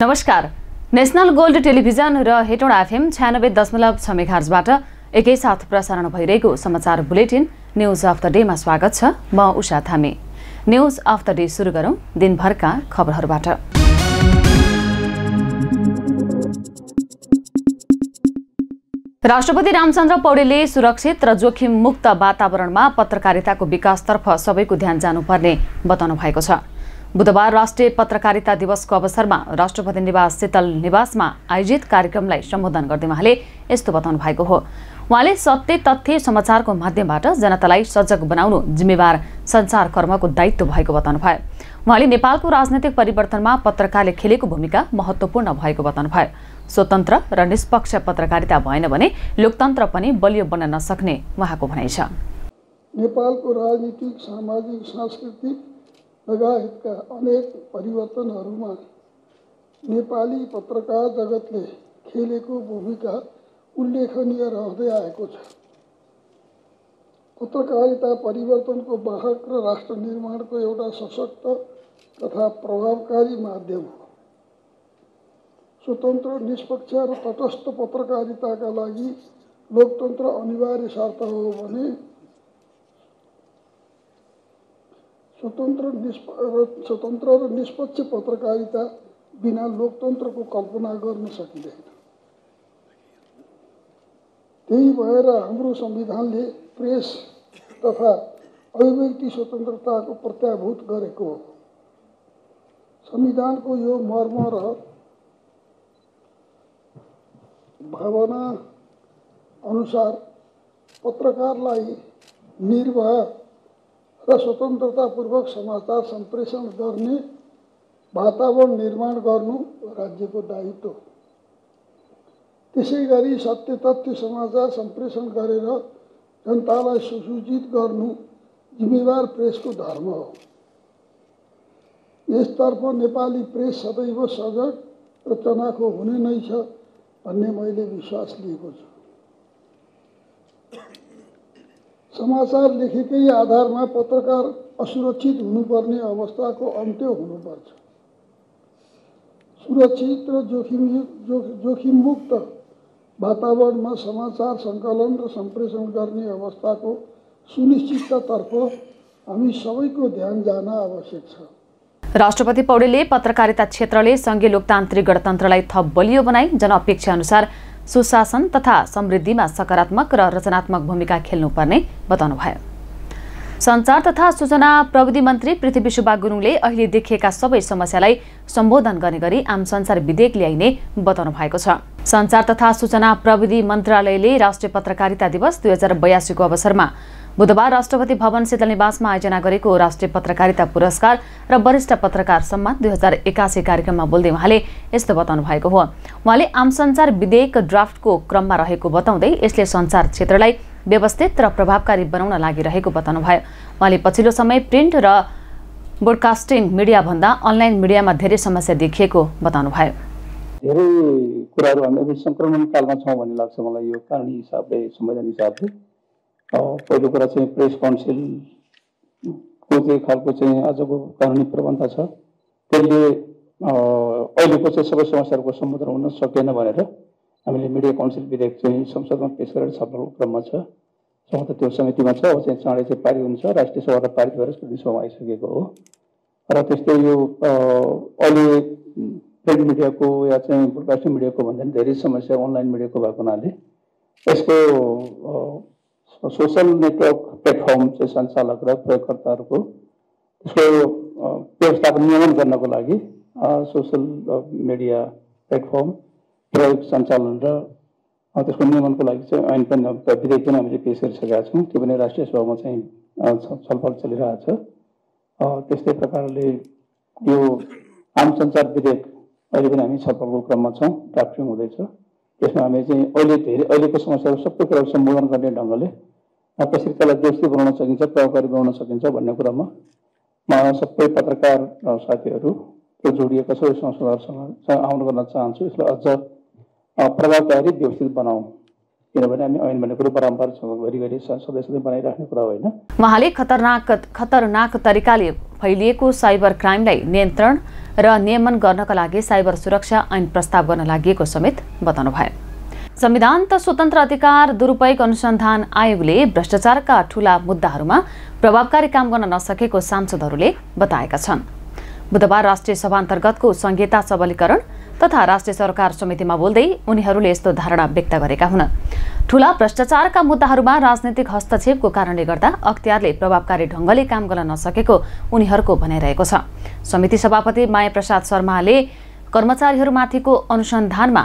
नमस्कार। National gold television र Hetauda FM 96.6 मेगाहर्जबाट एकैसाथ प्रसारण भइरहेको समाचार बुलेटिन न्यूज अफ द डेमा स्वागत छ। म उषा थामी। न्यूज अफ द डे सुरु गरौं दिनभरका खबरहरूबाट। राष्ट्रपति रामचन्द्र पौडेलले सुरक्षित र जोखिम मुक्त वातावरणमा पत्रकारिताको विकासतर्फ सबैको ध्यान जानुपर्ने बताउनु भएको छ। बुधबार राष्ट्रिय पत्रकारिता दिवसको अवसरमा राष्ट्रपति निवास शीतल निवासमा आयोजित कार्यक्रमलाई सम्बोधन गर्दै उहाँले यस्तो बताउनु भएको हो। उहाँले सत्य तथ्य समाचारको माध्यमबाट जनतालाई सजग बनाउनु जिम्मेवार सञ्चारकर्मीको दायित्व भएको बताउनु भयो। उहाँले नेपालको राजनैतिक परिवर्तनमा पत्रकारले खेलेको भूमिका महत्त्वपूर्ण भएको बताउनु भयो। स्वतन्त्र र निष्पक्ष पत्रकारिता भएन भने लोकतन्त्र पनि बलियो बन्न नसक्ने उहाँको भनाइ छ। नेपालको राजनीतिक, सामाजिक, सांस्कृतिक लगायतका अनेक परिवर्तनहरूमा नेपाली पत्रकार जगतले खेलेको भूमिका उल्लेखनीय रहँदै आएको छ। पत्रकारिता परिवर्तनको वाहक र राष्ट्र निर्माणको एउटा सशक्त तथा प्रभावकारी माध्यम हो। स्वतन्त्र, निष्पक्ष र तटस्थ पत्रकारिताका लागि लोकतन्त्र अनिवार्य शर्त हो भने स्वतन्त्र र निष्पक्ष पत्रकारिता बिना लोकतन्त्रको कल्पना गर्न सकिँदैन। त्यही भएर हाम्रो संविधानले प्रेस तथा अभिव्यक्ति स्वतन्त्रताको प्रत्याभूत गरेको हो। संविधानको यो मर्म र भावना अनुसार पत्रकारलाई निर्भय र स्वतन्त्रतापूर्वक समाचार सम्प्रेषण गर्ने वातावरण निर्माण गर्नु राज्यको दायित्व हो। त्यसैगरी सत्य तथ्य समाचार सम्प्रेषण गरेर जनतालाई सुसूचित गर्नु जिम्मेवार प्रेसको धर्म हो। यसतर्फ नेपाली प्रेस सदैव सजग र चनाखो हुने नै छ भन्ने मैले विश्वास लिएको छु। समाचार लेखेकै आधारमा पत्रकार असुरक्षित हुनुपर्ने अवस्थाको अन्त्य हुनुपर्छ। सुरक्षित र जोखिममुक्त वातावरणमा समाचार सङ्कलन र सम्प्रेषण गर्ने अवस्थाको सुनिश्चिततातर्फ हामी सबैको ध्यान जान आवश्यक छ। राष्ट्रपति पौडेलले पत्रकारिता क्षेत्रले संघीय लोकतान्त्रिक गणतन्त्रलाई थप बलियो बनाई जनअपेक्षा अनुसार सुशासन तथा समृद्धिमा सकारात्मक र रचनात्मक भूमिका खेल्नुपर्ने बताउनुभयो। सञ्चार तथा सूचना प्रविधि मन्त्री पृथ्वी सुब्बा गुरुङले अहिले देखिएका सबै समस्यालाई सम्बोधन गर्ने गरी आम संचार विधेयक ल्याइने बताउनु भएको छ। सञ्चार तथा सूचना प्रविधि मन्त्रालयले राष्ट्रिय पत्रकारिता दिवस 2082 को अवसरमा बुधबार राष्ट्रपति भवन शीतल निवासमा आयोजना गरेको राष्ट्रिय पत्रकारिता पुरस्कार र वरिष्ठ पत्रकार सम्मान 2081 कार्यक्रममा बोल्दै उहाँले यस्तो बताउनु भएको हो। उहाँले आम सञ्चार विधेयक ड्राफ्टको क्रममा रहेको बताउँदै यसले सञ्चार क्षेत्रलाई व्यवस्थित र प्रभावकारी बनाउन लागिरहेको बताउनुभयो। उहाँले पछिल्लो समय प्रिन्ट र ब्रोडकास्टिङ मिडिया भन्दा अनलाइन मिडियामा धेरै समस्या देखिएको बताउनुभयो। धेरै कुराहरू हामी संक्रमण कालमा छौँ भन्ने लाग्छ मलाई। यो कारण हिसाबले संविधान हिसाबले पहिलो कुरा चाहिँ प्रेस काउन्सिलको चाहिँ खालको चाहिँ आजको कानुनी प्रबन्ध छ। त्यसले अहिलेको चाहिँ सबै समस्याहरूको सम्बोधन हुन सकेन भनेर हामीले मिडिया काउन्सिल विधेयक चाहिँ संसदमा पेश गरेर छलफलको क्रममा छ। सबै त्यो समितिमा छ। अब चाहिँ चाँडै चाहिँ पारित हुन्छ। राष्ट्रिय सभाबाट पारित भएर सभामा आइसकेको हो। र त्यस्तै यो अहिले प्रिन्ट मिडियाको या चाहिँ ब्रोडकास्टिङ मिडियाको भन्दा धेरै समस्या अनलाइन मिडियाको भएको हुनाले यसको सोसल नेटवर्क प्लेटफर्म चाहिँ सञ्चालक र प्रयोगकर्ताहरूको त्यसको व्यवस्थापन नियमन गर्नको लागि सोसल मिडिया प्लेटफर्म प्रयोग सञ्चालन र त्यसको नियमनको लागि चाहिँ ऐन पनि विधेयक पनि हामीले पेश गरिसकेका छौँ। त्यो पनि राष्ट्रिय सभामा चाहिँ छलफल चलिरहेछ। त्यस्तै प्रकारले यो आम सञ्चार विधेयक अहिले पनि हामी छलफलको क्रममा छौँ। ड्राफ्टिङ हुँदैछ। त्यसमा हामी चाहिँ अहिलेको समस्याहरू सबै कुराहरू सम्बोधन गर्ने ढङ्गले कसरी त्यसलाई व्यवस्थित बनाउन सकिन्छ, प्रभावकारी बनाउन सकिन्छ भन्ने कुरामा सबै पत्रकार साथीहरू त्यो जोडिएका सबै संस्थाहरूसँग आउन गर्न चाहन्छु। यसलाई अझ प्रभावकारी व्यवस्थित बनाऊ। किनभने हामी ऐन भनेको घरिघरि सदस्य बनाइराख्ने कुरा होइन। उहाँले खतरनाक तरिकाले फैलिएको साइबर क्राइमलाई नियन्त्रण र नियमन गर्नका लागि साइबर सुरक्षा ऐन प्रस्ताव गर्न लागि समेत बताउनुभयो। संविधान त स्वतन्त्र अधिकार दुरुपयोग अनुसन्धान आयोगले भ्रष्टाचारका ठूला मुद्दाहरूमा प्रभावकारी काम गर्न नसकेको सांसदहरूले बताएका छन्। बुधबार राष्ट्रिय सभा अन्तर्गतको संहिता सबलीकरण तथा राष्ट्रिय सरकार समितिमा बोल्दै उनीहरूले यस्तो धारणा व्यक्त गरेका हुन्। ठूला भ्रष्टाचारका मुद्दाहरूमा राजनीतिक हस्तक्षेपको कारणले गर्दा अख्तियारले प्रभावकारी ढंगले काम गर्न नसकेको उनीहरूको भनाइरहेको छ। समिति सभापति माया प्रसाद शर्माले कर्मचारीहरूमाथिको अनुसन्धानमा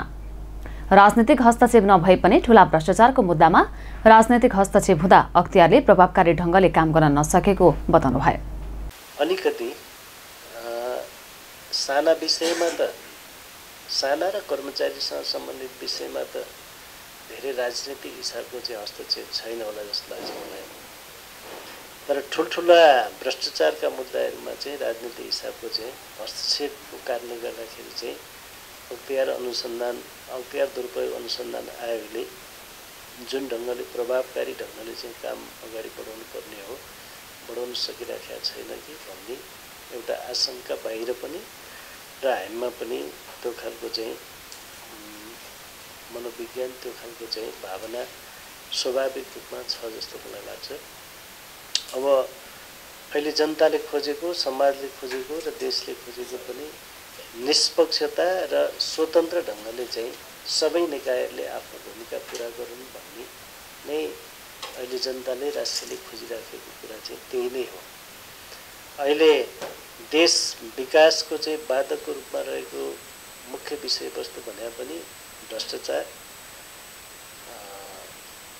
राजनीतिक हस्तक्षेप नभए पनि ठूला भ्रष्टाचारको मुद्दामा राजनीतिक हस्तक्षेप हुँदा अख्तियारले प्रभावकारी ढंगले काम गर्न नसकेको बताउनुभयो। अलिकति साना विषयमा त साना र कर्मचारीसँग सम्बन्धित विषयमा त धेरै राजनीतिक हिसाबको चाहिँ हस्तक्षेप छैन होला जस्तो लाग्छ मलाई। तर ठुल्ठुला भ्रष्टाचारका मुद्दाहरूमा चाहिँ राजनीतिक हिसाबको चाहिँ हस्तक्षेपको कारणले गर्दाखेरि चाहिँ अख्तियार दुरुपयोग अनुसन्धान आयोगले जुन ढङ्गले प्रभावकारी ढङ्गले चाहिँ काम अगाडि बढाउनु पर्ने हो बढाउन सकिरहेका छैन कि भन्ने एउटा आशंका बाहिर पनि र हामीमा पनि त्यो खालको चाहिँ मनोविज्ञान त्यो खालको चाहिँ भावना स्वाभाविक रूपमा छ जस्तो मलाई लाग्छ। अब अहिले जनताले खोजेको, समाजले खोजेको र देशले खोजेको पनि निष्पक्षता र स्वतन्त्र ढङ्गले चाहिँ सबै निकायहरूले आफ्नो भूमिका पुरा गरून् भन्ने नै अहिले जनताले राष्ट्रले खोजिराखेको कुरा चाहिँ त्यही नै हो। अहिले देश विकासको चाहिँ बाधकको रूपमा रहेको मुख्य विषयवस्तु भने पनि भ्रष्टाचार,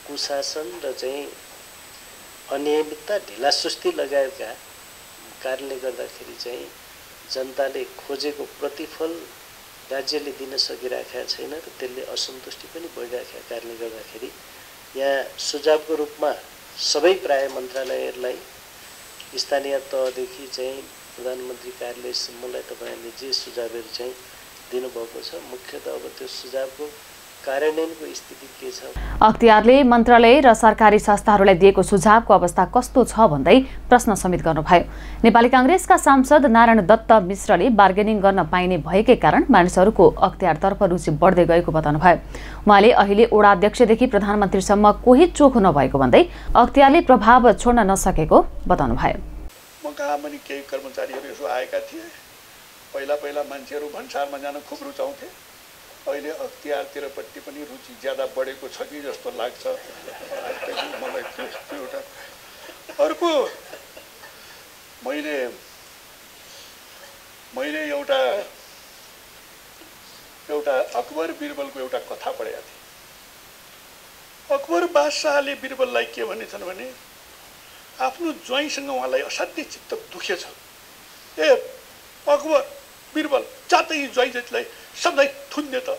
कुशासन र चाहिँ अनियमितता, ढिलासुस्ती लगायतका कारणले गर्दाखेरि चाहिँ जनताले खोजेको प्रतिफल राज्यले दिन सकिरहेका छैन र त्यसले असन्तुष्टि पनि बढिरहेका कारणले गर्दाखेरि यहाँ सुझावको रूपमा सबै प्राय मन्त्रालयहरूलाई स्थानीय तहदेखि चाहिँ प्रधानमन्त्री कार्यालयसम्मलाई तपाईँहरूले जे सुझावहरू चाहिँ दिनुभएको छ, मुख्यतः अब त्यो सुझावको कार्यान्वयनको स्थिति के छ। अख्तियारले मन्त्रालय र सरकारी संस्थाहरूलाई दिएको सुझावको अवस्था कस्तो छ भन्दै प्रश्न समेत गर्नुभयो। नेपाली कांग्रेसका सांसद नारायण दत्त मिश्रले बार्गेनिङ गर्न पाइने भएकै कारण मानिसहरूको अख्तियारतर्फ रुचि बढ्दै गएको बताउनुभयो। उहाँले अहिले ओडा अध्यक्षदेखि प्रधानमन्त्रीसम्म कोही चोखो नभएको भन्दै अख्तियारले प्रभाव छोड्न नसकेको बताउनुभयो। म कहाँ पनि केही कर्मचारीहरू यसो आएका थिए। पहिला मान्छेहरू भन्सारमा जान खुब रुचाउँथे। अहिले अख्तियारतिरपट्टि पनि रुचि ज्यादा बढेको छ कि जस्तो लाग्छ मलाई। एउटा अर्को मैले एउटा अकबर बिरबलको एउटा कथा पढेको थिएँ। अकबर बादशाहले बिरबललाई के भनेछन् भने आफ्नो ज्वाइँसँग उहाँलाई असाध्यै चित्त दुखेछ। ए अकबर बिरबल जातै ज्वाइँलाई सबलाई थुन्ने त,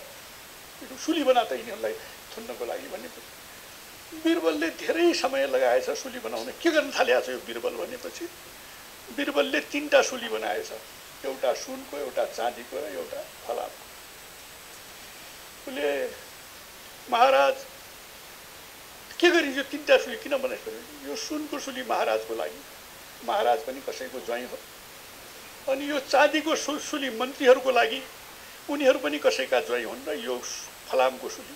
सुली बना त यिनीहरूलाई थुन्नको लागि भनेपछि बिरबलले धेरै समय लगाएछ सुली बनाउन। के गर्न थालेको छ यो बिरबल भनेपछि बिरबलले 3टा सुली बनाएछ, एउटा सुनको, एउटा चाँदीको र एउटा फलामको। उसले महाराज के गरी यो 3टा सुली किन बनाएको? यो सुनको सुली महाराजको लागि, महाराज पनि कसैको ज्वाइँ हो, अनि यो चाँदीको सुली मन्त्रीहरूको लागि, उनीहरू पनि कसैका ज्वाइँ हुन्, र यो फलामको सुली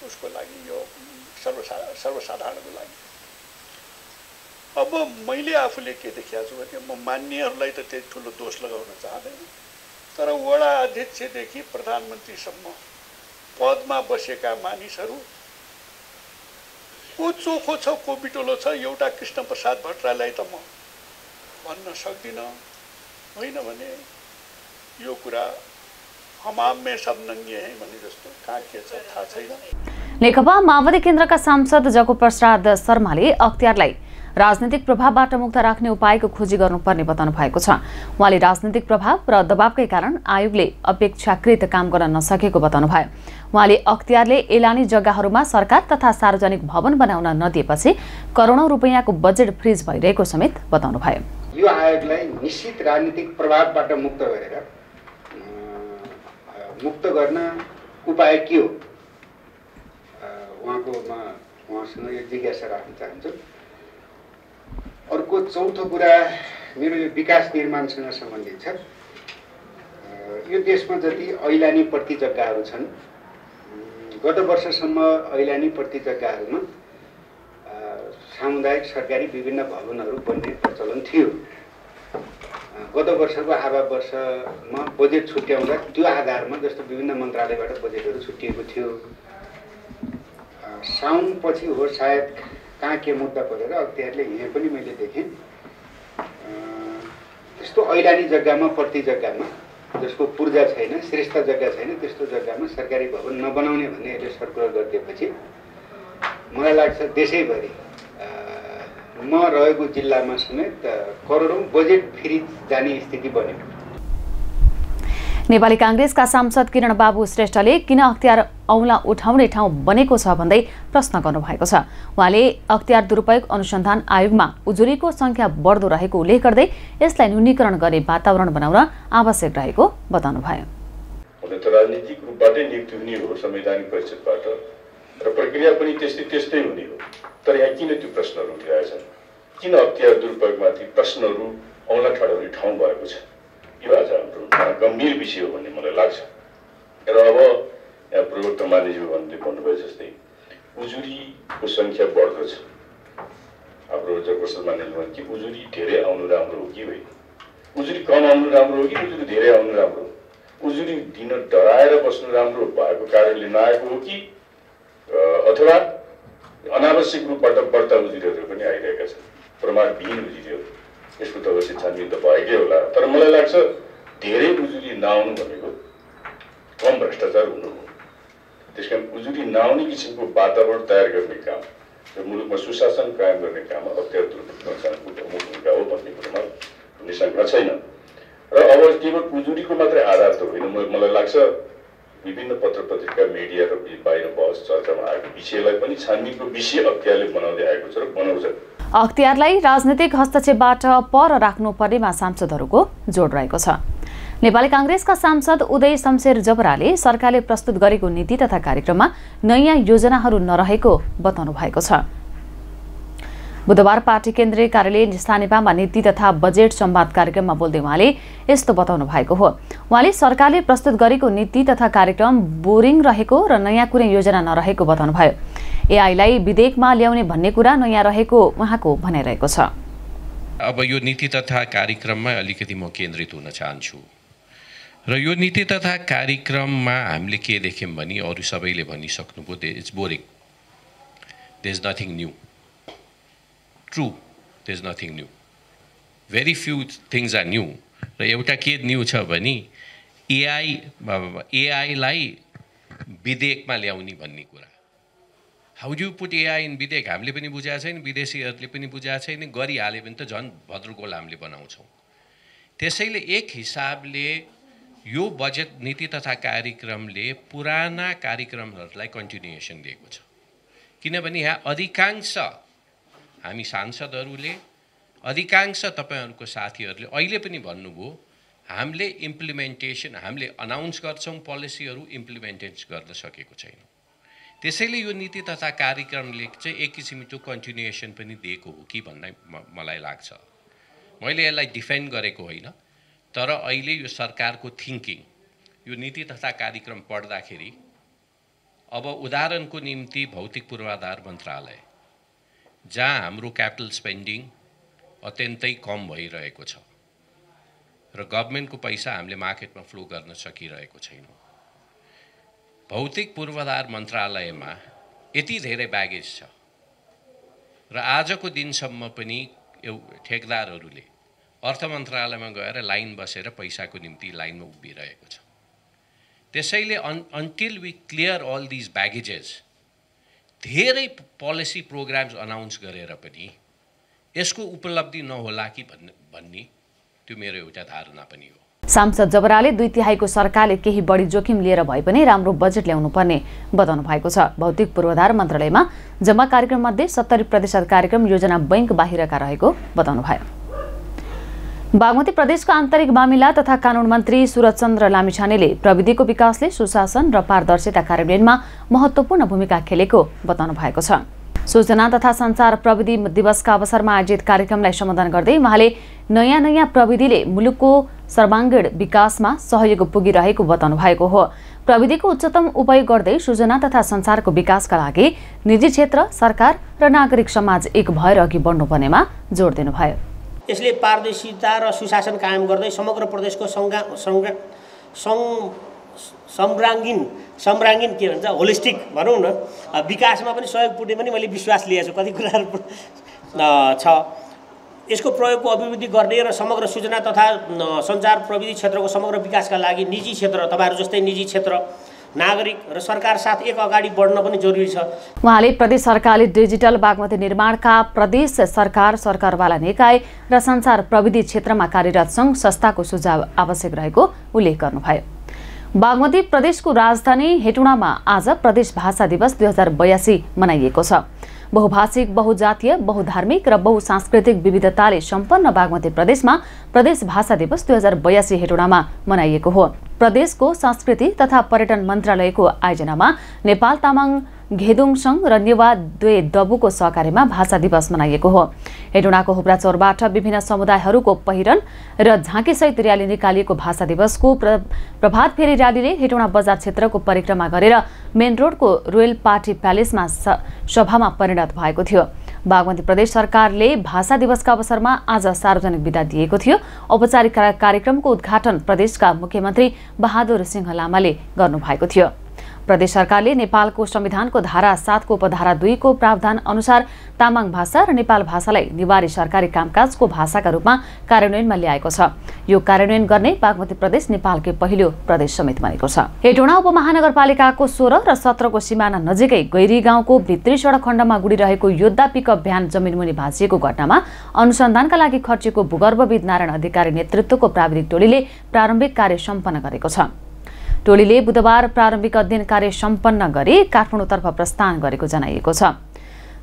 उसको लागि, यो सर्वसाधारणको लागि। अब मैले आफूले के देखिएको छु भने म मान्नेहरूलाई त त्यति ठुलो दोष लगाउन चाहँदैन, तर वडा अध्यक्षदेखि प्रधानमन्त्रीसम्म पदमा बसेका मानिसहरू को चोखो छ को बिटोलो छ एउटा कृष्ण प्रसाद भट्टराईलाई त म भन्न सक्दिनँ। होइन भने यो कुरा हमाम में सब नंगे हैं भने जस्तो कहाँ के छ थाहा छैन। नेकपा माओवादी केन्द्रका सांसद जगु प्रसाद शर्माले अख्तियारलाई राजनीतिक प्रभावबाट मुक्त राख्ने उपायको खोजी गर्नुपर्ने बताउनु भएको छ। उहाँले राजनीतिक प्रभाव र दबावकै कारण आयोगले अपेक्षाकृत काम गर्न नसकेको बताउनु भयो। उहाँले अख्तियारले एलानी जग्गाहरूमा सरकार तथा सार्वजनिक भवन बनाउन नदिएपछि करोडौं रुपैयाँको बजेट फ्रिज भइरहेको समेत बताउनु भयो। यो आयोगलाई निश्चित राजनीतिक प्रभावबाट मुक्त गर्न उपाय के हो उहाँसँग यो जिज्ञासा राख्न चाहन्छु। अर्को चौथो कुरा मेरो यो विकास निर्माणसँग सम्बन्धित छ। यो देशमा जति ऐलानी प्रतिजग्गाहरू छन्, गत वर्षसम्म ऐलानी प्रतिजग्गाहरूमा सामुदायिक सरकारी विभिन्न भवनहरू बन्ने प्रचलन थियो। गत वर्षको आवा वर्षमा बजेट छुट्याउँदा त्यो आधारमा जस्तो विभिन्न मन्त्रालयबाट बजेटहरू छुट्टिएको थियो। साउनपछि हो सायद कहाँ के मुद्दा परेर अख्तियारले हिँडे पनि मैले देखेँ। त्यस्तो ऐलानी जग्गामा प्रति जग्गामा जसको पूर्जा छैन, श्रेष्ठ जग्गा छैन, त्यस्तो जग्गामा सरकारी भवन नबनाउने भन्ने यसले सर्कुलर गरिदिएपछि मलाई लाग्छ देशैभरि म रहेको जिल्लामा समेत करोडौं बजेट फेरि जाने स्थिति बन्यो। नेपाली कांग्रेसका सांसद किरण बाबु श्रेष्ठले किन अख्तियार औँला उठाउने ठाउँ बनेको छ भन्दै प्रश्न गर्नुभएको छ। उहाँले अख्तियार दुरुपयोग अनुसन्धान आयोगमा उजुरीको संख्या बढ्दो रहेको उल्लेख गर्दै यसलाई न्यूनीकरण गर्ने वातावरण बनाउन आवश्यक रहेको बताउनुभयो। राजनीतिक रूपबाटै नियुक्ति हुने हो संवैधानिक परिषदबाट र प्रक्रिया पनि त्यस्तै हुने हो। तर यहाँ किन त्यो प्रश्नहरू उठिरहेछन्? किन अख्तियार दुरुपयोगमाथि प्रश्नहरू औँला ठडाउने ठाउँ भएको छ? यो आज हाम्रो गम्भीर विषय हो भन्ने मलाई लाग्छ। र अब यहाँ प्रवक्ता मानिसहरू भन्नुभयो जस्तै उजुरीको सङ्ख्या बढ्दो छ। हाम्रो जगप्रसाद मानिसहरू कि उजुरी धेरै आउनु राम्रो हो कि होइन, उजुरी कम आउनु राम्रो हो कि उजुरी धेरै आउनु राम्रो हो, उजुरी दिन डराएर बस्नु राम्रो भएको कारणले नआएको हो कि अथवा अनावश्यक रूपबाट बढ्ता उजुरीहरू पनि आइरहेका छन्, प्रमाणविहीन उजुरीहरू। यसको त अवश्य छानबिन त भएकै होला। तर मलाई लाग्छ धेरै उजुरी नआउनु भनेको कम भ्रष्टाचार हुनु हो। त्यसकारण उजुरी नआउने किसिमको वातावरण तयार गर्ने काम र मुलुकमा सुशासन कायम गर्ने काममा अख्तियार दुरुपयोगको प्रमुख भूमिका हो भन्ने कुरोमा कुनै शङ्का छैन। र अब केवल उजुरीको मात्रै आधार त होइन, मलाई लाग्छ विभिन्न पत्र पत्रिका मिडिया र बाहिर बहस चर्चामा आएको विषयलाई पनि छानबिनको विषय अख्तियारले बनाउँदै आएको छ र बनाउँछ। अख्तियारलाई राजनीतिक हस्तक्षेपबाट पर राख्नुपर्नेमा सांसदहरूको जोड रहेको छ। नेपाली कांग्रेसका सांसद उदय शमशेर जबराले सरकारले प्रस्तुत गरेको नीति तथा कार्यक्रममा नयाँ योजनाहरू नरहेको बताउनु भएको छ। बुधबार पार्टी केन्द्रीय कार्यालय स्थानीयपामा नीति तथा बजेट संवाद कार्यक्रममा बोल्दै उहाँले यस्तो बताउनु भएको हो। उहाँले सरकारले प्रस्तुत गरेको नीति तथा कार्यक्रम बोरिङ रहेको र नयाँ कुनै योजना नरहेको बताउनुभयो। एआईलाई विधेयकमा ल्याउने भन्ने कुरा नयाँ रहेको उहाँको भनाइरहेको छ। अब यो नीति तथा कार्यक्रममा अलिकति म केन्द्रित हुन चाहन्छु र यो नीति तथा कार्यक्रममा हामीले के देख्यौँ भने अरू सबैले भनिसक्नुभयो, it's boring, there is nothing new. True, there is nothing new, very few things are new. र एउटा के न्यू छ भने एआईलाई विधेयकमा ल्याउने भन्ने कुरा। How do put AI in विधेयक हामीले पनि बुझाएको छैन, विदेशीहरूले पनि बुझाएको छैन, गरिहाल्यो भने त झन् भद्रगोल हामीले बनाउँछौँ। त्यसैले एक हिसाबले यो बजेट नीति तथा कार्यक्रमले पुराना कार्यक्रमहरूलाई कन्टिन्युएसन दिएको छ। किनभने यहाँ अधिकांश हामी सांसदहरूले, अधिकांश तपाईँहरूको साथीहरूले अहिले पनि भन्नुभयो हामीले अनाउन्स गर्छौँ पोलिसीहरू, इम्प्लिमेन्टेसन गर्न सकेको छैन। त्यसैले यो नीति तथा कार्यक्रमले चाहिँ एक किसिमको कन्टिन्युएसन पनि दिएको हो कि भन्ने मलाई लाग्छ। मैले यसलाई डिफेन्ड गरेको होइन, तर अहिले यो सरकारको थिङ्किङ, यो नीति तथा कार्यक्रम पढ्दाखेरि अब उदाहरणको निम्ति भौतिक पूर्वाधार मन्त्रालय जहाँ हाम्रो क्यापिटल स्पेन्डिङ अत्यन्तै कम भइरहेको छ र गभर्मेन्टको पैसा हामीले मार्केटमा फ्लो गर्न सकिरहेको छैनौँ। भौतिक पूर्वाधार मन्त्रालयमा यति धेरै ब्यागेज छ र आजको दिनसम्म पनि ठेकदारहरूले अर्थ मन्त्रालयमा गएर लाइन बसेर पैसाको निम्ति लाइनमा उभिरहेको छ। त्यसैले until we clear all these baggages, धेरै पोलिसी प्रोग्राम्स अनाउन्स गरेर पनि यसको उपलब्धि नहोला कि भन्ने त्यो मेरो एउटा धारणा पनि हो। सांसद जबराले 2/3 सरकारले केही बढी जोखिम लिएर भए पनि राम्रो बजेट ल्याउनु पर्ने बताउनु भएको छ। भौतिक पूर्वाधार मन्त्रालयमा जम्मा कार्यक्रम मध्ये 70% कार्यक्रम योजना बैंक बाहिरका रहेको बताउनु भयो। बागमती प्रदेशको आन्तरिक मामिला तथा कानून मन्त्री सुरजचन्द्र लामिछानेले प्रविधिको विकासले सुशासन र पारदर्शिता कार्यान्वयनमा महत्त्वपूर्ण भूमिका खेलेको बताउनु भएको छ। सूचना तथा सञ्चार प्रविधि दिवसका अवसरमा आयोजित कार्यक्रमलाई सम्बोधन गर्दै उहाँले नयाँ प्रविधिले मुलुकको सर्वाङ्गीण विकासमा सहयोग पुगिरहेको बताउनु भएको हो। प्रविधिको उच्चतम उपयोग गर्दै सूचना तथा सञ्चारको विकासका लागि निजी क्षेत्र, सरकार र नागरिक समाज एक भएर अघि बढ्नुपर्नेमा जोड दिनुभयो। यसले पारदर्शिता र सुशासन कायम गर्दै समग्र प्रदेशको सम्राङ्गीन के भन्छ होलिस्टिक भनौँ न विकासमा पनि सहयोग पुग्ने पनि मैले विश्वास लिएको छु। कति कुराहरू छ यसको प्रयोगको अभिवृद्धि गर्ने र समग्र सूचना तथा सञ्चार प्रविधि क्षेत्रको समग्र विकासका लागि निजी क्षेत्र, तपाईहरु जस्तै निजी क्षेत्र, नागरिक र सरकार साथ एक अगाडि बढ्न पनि जरुरी छ। उहाँले प्रदेश सरकारले डिजिटल बागमती निर्माणका प्रदेश सरकार, सरकारवाला निकाय र सञ्चार प्रविधि क्षेत्रमा कार्यरत सङ्घ संस्थाको सुझाव आवश्यक रहेको उल्लेख गर्नुभयो। बागमती प्रदेशको राजधानी हेटौडामा आज प्रदेश भाषा दिवस 2082 मनाइएको छ। बहुभाषिक, बहुजातीय, बहुधार्मिक र बहुसांस्कृतिक विविधताले सम्पन्न बागमती प्रदेशमा प्रदेश भाषा दिवस 2082 हेटौडामा मनाइएको हो। प्रदेशको संस्कृति तथा पर्यटन मन्त्रालयको आयोजनामा नेपाल तामाङ घेदुङ सङ्घ र नेवा द्वे दबुको सहकार्यमा भाषा दिवस मनाइएको हो। हेटौडाको हुब्राचौरबाट विभिन्न समुदायहरूको पहिरन र झाँकीसहित र्याली निकालिएको भाषा दिवसको प्रभात फेरी र्यालीले हेटौडा बजार क्षेत्रको परिक्रमा गरेर मेन रोडको रोयल पार्टी प्यालेसमा सभामा परिणत भएको थियो। बागमती प्रदेश सरकारले भाषा दिवसका अवसरमा आज सार्वजनिक बिदा दिएको थियो। औपचारिक कार्यक्रमको उद्घाटन प्रदेशका मुख्यमन्त्री बहादुर सिंह लामाले गर्नुभएको थियो। प्रदेश सरकारले नेपालको संविधानको धारा 7 को उपधारा 2 को प्रावधान अनुसार तामाङ भाषा र नेपाल भाषालाई निवारी सरकारी कामकाजको भाषाका रूपमा कार्यान्वयनमा ल्याएको छ। यो कार्यान्वयन गर्ने बागमती प्रदेश नेपालकै पहिलो प्रदेश समेत बनेको छ। हेटौडा उपमहानगरपालिकाको 16 र 17 को सिमाना नजिकै गैरी गाउँको भित्री सडक खण्डमा गुडिरहेको योद्धा पिकअप भ्यान जमिनमुनि भाँचिएको घटनामा अनुसन्धानका लागि खर्चेको भूगर्भविद नारायण अधिकारी नेतृत्वको प्राविधिक टोलीले प्रारम्भिक कार्य सम्पन्न गरेको छ। टोलीले बुधबार प्रारम्भिक अध्ययन कार्य सम्पन्न गरी काठमाडौँतर्फ प्रस्थान गरेको जनाइएको छ।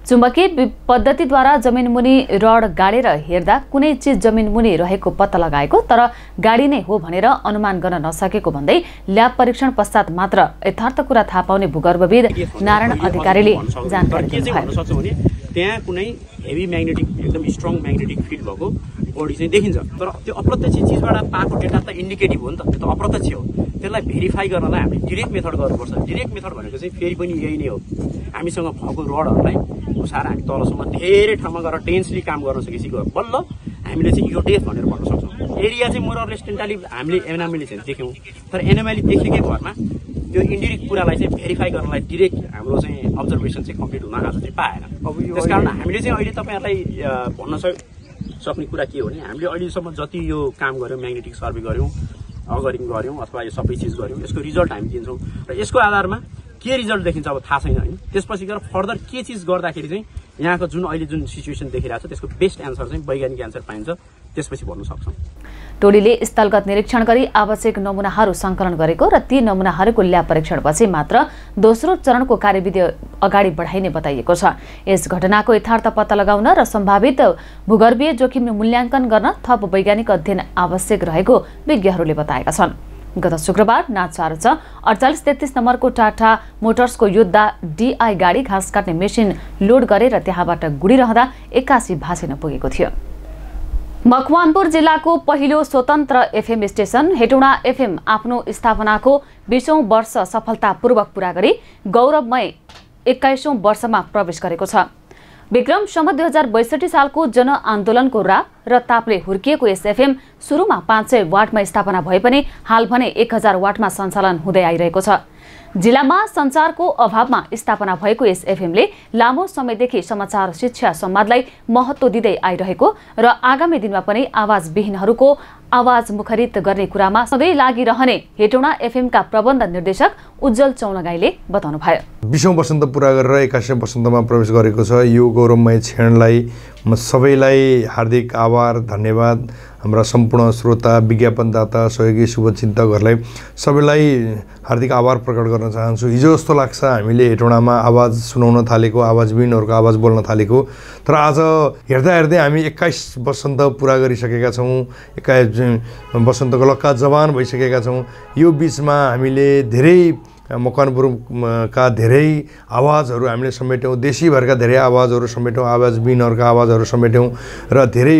चुम्बकीय पद्धतिद्वारा जमिनमुनि रड गाडेर हेर्दा कुनै चिज जमिनमुनि रहेको पत्ता लगाएको तर गाडी नै हो भनेर अनुमान गर्न नसकेको भन्दै ल्याब परीक्षण पश्चात मात्र यथार्थ कुरा थाहा पाउने भूगर्भविद नारायण अधिकारीले जानकारी दिनुभयो। त्यहाँ कुनै हेभी म्याग्नेटिक एकदम स्ट्रङ म्याग्नेटिक फिल्ड भएको बडी चाहिँ देखिन्छ, तर त्यो अप्रत्यक्ष चिजबाट पाएको डेटा त इन्डिकेटिभ हो नि त, त्यो त अप्रत्यक्ष हो। त्यसलाई भेरिफाई गर्नलाई हामीले डिरेक्ट मेथड गर्नुपर्छ। डिरेक्ट मेथड भनेको चाहिँ फेरि पनि यही नै हो, हामीसँग भएको रडहरूलाई उसाएर हामी तलसम्म धेरै ठाउँमा गएर टेन्सली काम गर्न सकेपछि बल्ल हामीले चाहिँ यो डेथ भनेर भन्न सक्छौँ। एरिया चाहिँ मोरलेस टेन्टाली हामीले एनामली चाहिँ देख्यौँ, तर एनामली देखेकै भरमा त्यो इन्डिरेक्ट कुरालाई चाहिँ भेरिफाई गर्नलाई डिरेक्ट हाम्रो चाहिँ अब्जर्भेसन चाहिँ कम्प्लिट हुन आज चाहिँ पाएन। त्यस कारण हामीले चाहिँ अहिले तपाईँहरूलाई भन्न सक्ने कुरा के हो भने हामीले अहिलेसम्म जति यो काम गऱ्यौँ, म्याग्नेटिक सर्वे गऱ्यौँ, अगरिङ गऱ्यौँ अथवा यो सबै चिज गऱ्यौँ, यसको रिजल्ट हामी दिन्छौँ र यसको आधारमा के रिजल्ट देखिन्छ अब थाहा छैन होइन। त्यसपछि गएर फर्दर के चिज गर्दाखेरि चाहिँ यहाँको जुन सिचुएसन देखिरहेको छ त्यसको बेस्ट एन्सर चाहिँ वैज्ञानिक एन्सर पाइन्छ, त्यसपछि भन्न सक्छौँ। टोलीले स्थलगत निरीक्षण गरी आवश्यक नमुनाहरू सङ्कलन गरेको र ती नमुनाहरूको ल्याब परीक्षणपछि मात्र दोस्रो चरणको कार्यविधि अगाडि बढाइने बताइएको छ। यस घटनाको यथार्थ पत्ता लगाउन र सम्भावित भूगर्भीय जोखिम मूल्याङ्कन गर्न थप वैज्ञानिक अध्ययन आवश्यक रहेको विज्ञहरूले बताएका छन्। गत शुक्रबार नाचार 4833 नम्बरको टाटा मोटर्सको योद्धा DI गाडी घाँस काट्ने मेसिन लोड गरेर त्यहाँबाट गुडिरहँदा 81 भाँचिन पुगेको थियो। मकवानपुर जिल्लाको पहिलो स्वतन्त्र FM स्टेशन हेटौडा FM आफ्नो स्थापनाको 20औं वर्ष सफलतापूर्वक पूरा गरी गौरवमय 21औं वर्षमा प्रवेश गरेको छ। विक्रम सम्वत 2062 सालको जनआन्दोलनको राह र तापले हुर्किएको यस FM सुरुमा 500 वाटमा स्थापना भए पनि हाल भने 1000 वाटमा सञ्चालन हुँदै आइरहेको छ। जिल्लामा सञ्चारको अभावमा स्थापना भएको यस एफएमले लामो समयदेखि समाचार, शिक्षा, संवादलाई महत्त्व दिँदै आइरहेको र आगामी दिनमा पनि आवाजविहीनहरूको आवाज मुखरित गर्ने कुरामा सधैँ लागिरहने हेटौडा एफएमका प्रबन्ध निर्देशक उज्जवल चौनगाईले बताउनुभयो। 20औं वसन्त पूरा गरेर 21औं वसन्तमा प्रवेश गरेको छ। यो गौरवमय क्षणलाई म सबैलाई हार्दिक आभार, धन्यवाद। हाम्रा सम्पूर्ण श्रोता, विज्ञापनदाता, सहयोगी शुभचिन्तकहरूलाई सबैलाई हार्दिक आभार प्रकट गर्न चाहन्छु। हिजो जस्तो लाग्छ हामीले हेटौडामा आवाज सुनाउन थालेको, आवाजविहीनहरूको आवाज बोल्न थालेको, तर आज हेर्दा हेर्दै हामी 21 वसन्त पुरा गरिसकेका छौँ। 21 वसन्तको लक्का जवान भइसकेका छौँ। यो बीचमा हामीले धेरै मकवानपुरका धेरै आवाजहरू हामीले समेट्यौँ, देशीभरका धेरै आवाजहरू समेट्यौँ, आवाजविहीनहरूका आवाजहरू समेट्यौँ र धेरै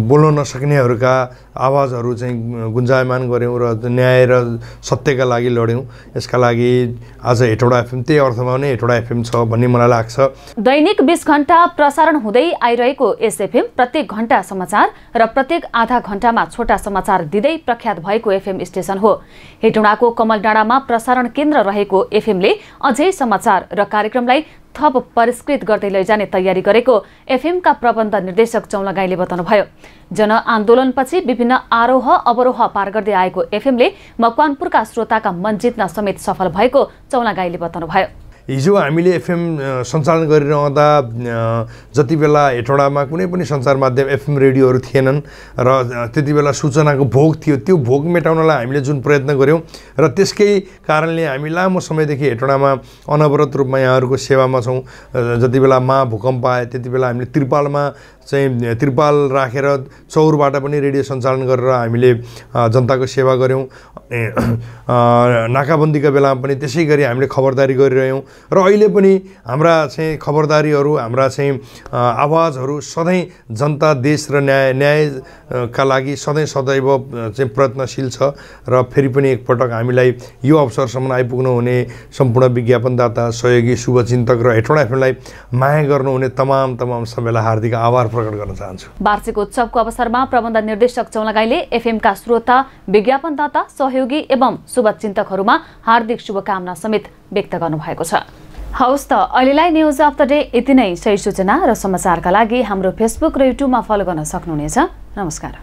बोल्न नसक्नेहरूका आवाजहरू चाहिँ गुन्जायमान गऱ्यौँ र न्याय र सत्यका लागि लड्यौँ। यसका लागि आज हेटौडा एफएम त्यही अर्थमा नै हेटौडा एफएम छ भन्ने मलाई लाग्छ। दैनिक 20 घण्टा प्रसारण हुँदै आइरहेको यस एफएम प्रत्येक घण्टा समाचार र प्रत्येक आधा घण्टामा छोटा समाचार दिँदै प्रख्यात भएको एफएम स्टेसन हो। हेटौडाको कमलडाँडामा प्रसारण केन्द्र रहेको एफएमले अझै समाचार र कार्यक्रमलाई थप परिष्कृत गर्दै लैजाने तयारी गरेको एफएमका प्रबन्ध निर्देशक चौलागाईले बताउनुभयो। जनआन्दोलनपछि विभिन्न आरोह अवरोह पार गर्दै आएको एफएमले मकवानपुरका श्रोताका मन जित्न समेत सफल भएको चौलागाईले बताउनुभयो। हिजो हामीले एफएम सञ्चालन गरिरहँदा जति बेला हेटौडामा कुनै पनि सञ्चार माध्यम एफएम रेडियोहरू थिएनन् र त्यति बेला सूचनाको भोग थियो, त्यो भोग मेटाउनलाई हामीले जुन प्रयत्न गऱ्यौँ र त्यसकै कारणले हामी लामो समयदेखि हेटौडामा अनवरत रूपमा यहाँहरूको सेवामा छौँ। जति बेला भूकम्प आए त्यति बेला हामीले त्रिपाल राखेर चौरबाट पनि रेडियो सञ्चालन गरेर हामीले जनताको सेवा गऱ्यौँ। नाकाबन्दीका बेलामा पनि त्यसै गरी हामीले खबरदारी गरिरह्यौँ र अहिले पनि हाम्रा खबरदारीहरू, हाम्रा आवाजहरू सधैँ जनता, देश र न्यायका लागि सदैव प्रयत्नशील छ र फेरि पनि एकपटक हामीलाई यो अवसरसम्म आइपुग्नु हुने सम्पूर्ण विज्ञापनदाता, सहयोगी, शुभचिन्तक र हेटौडा एफएमलाई माया गर्नुहुने तमाम सबैलाई हार्दिक आभार प्रकट गर्न चाहन्छु। वार्षिक उत्सवको अवसरमा प्रबन्ध निर्देशक चौलागाईले एफएमका श्रोता, विज्ञापनदाता, सहयोगी एवं शुभचिन्तकहरूमा हार्दिक शुभकामना समेत व्यक्त गर्नुभएको छ। हवस् त, अहिलेलाई न्युज अफ द डे यति नै। सही सूचना र समाचारका लागि हाम्रो फेसबुक र युट्युबमा फलो गर्न सक्नुहुनेछ। नमस्कार।